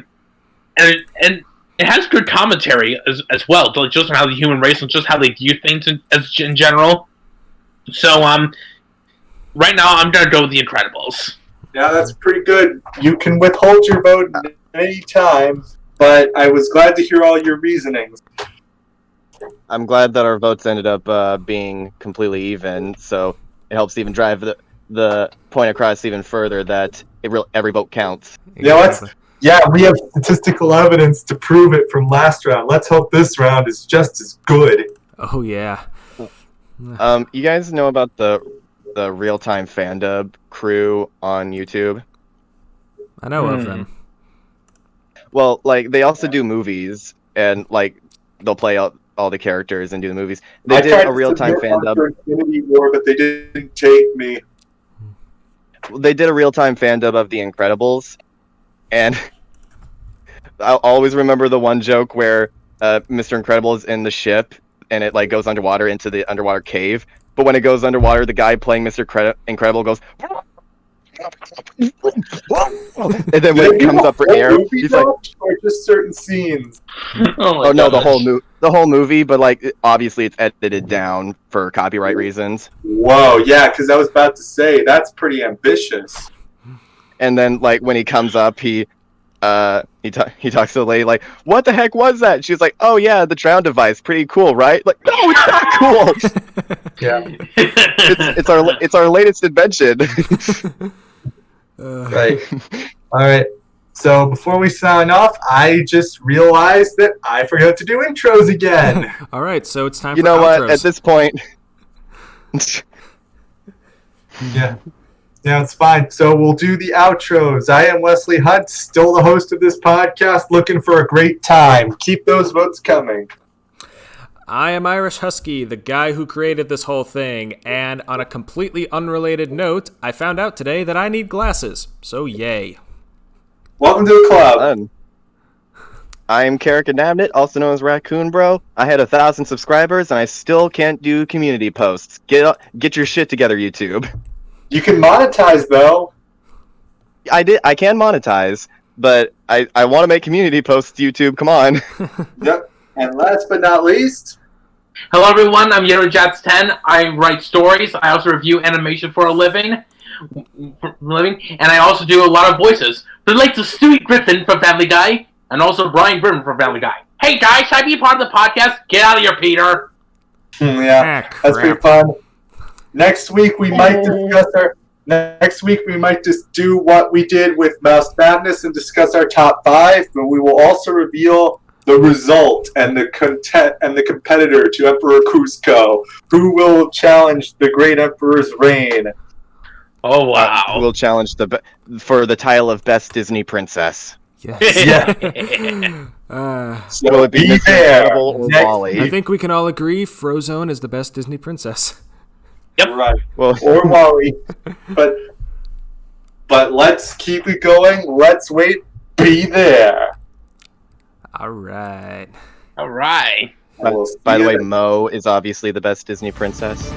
and it has good commentary as well, like just on how the human race and just how they view things in general. So right now I'm gonna go with The Incredibles. Yeah, that's pretty good. You can withhold your vote any time, but I was glad to hear all your reasonings. I'm glad that our votes ended up being completely even, so it helps even drive the point across even further that every vote counts. Yeah, we have statistical evidence to prove it from last round. Let's hope this round is just as good. Oh yeah. You guys know about the real-time fandub crew on YouTube? I know of them. Well, like they also do movies, and like they'll play out all the characters and do the movies. They did a real-time fandub. Infinity War, but they didn't take me. They did a real-time fandub of The Incredibles, and I'll always remember the one joke where Mr. Incredible is in the ship, and it like goes underwater into the underwater cave. But when it goes underwater, the guy playing Mr. Incredible goes, and then when it comes up for air, he's like, or just certain scenes. Oh no, the whole movie, but like obviously it's edited down for copyright reasons. Whoa, yeah, because I was about to say that's pretty ambitious. And then like when he comes up, he talks to the lady like, "What the heck was that?" She's like, "Oh yeah, the drown device. Pretty cool, right?" Like, no, it's not cool. Yeah, it's our latest invention. Right. All right. So before we sign off, I just realized that I forgot to do intros again. All right, so it's time you for know outros. what? At this point, Yeah, it's fine. So we'll do the outros. I am Wesley Hunt, still the host of this podcast, looking for a great time. Keep those votes coming. I am Irish Husky, the guy who created this whole thing, and on a completely unrelated note, I found out today that I need glasses, so yay. Welcome to the club. I am Carrick and Jackson, also known as Raccoon Bro. I had 1,000 subscribers, and I still can't do community posts. Get your shit together, YouTube. You can monetize, though. I can monetize, but I want to make community posts, YouTube. Come on. Yep. And last but not least... Hello everyone, I'm YellowJats10. I write stories. I also review animation for a living. And I also do a lot of voices. Relate to Stewie Griffin from Family Guy, and also Brian Griffin from Family Guy. Hey guys, should I be part of the podcast? Get out of here, Peter. Yeah, that's pretty fun. Next week we might just do what we did with Mouse Madness and discuss our top 5, but we will also reveal the result and the competitor to Emperor Cusco, who will challenge the Great Emperor's reign. Oh wow! Who will challenge for the title of Best Disney Princess? Yes. Yeah. So will it be Mr. Incredible or Wally? I think we can all agree Frozone is the best Disney princess. Yep. Right. Well, or Wally. But let's keep it going. Let's wait. Be there. All right. By the way, Mo is obviously the best Disney princess.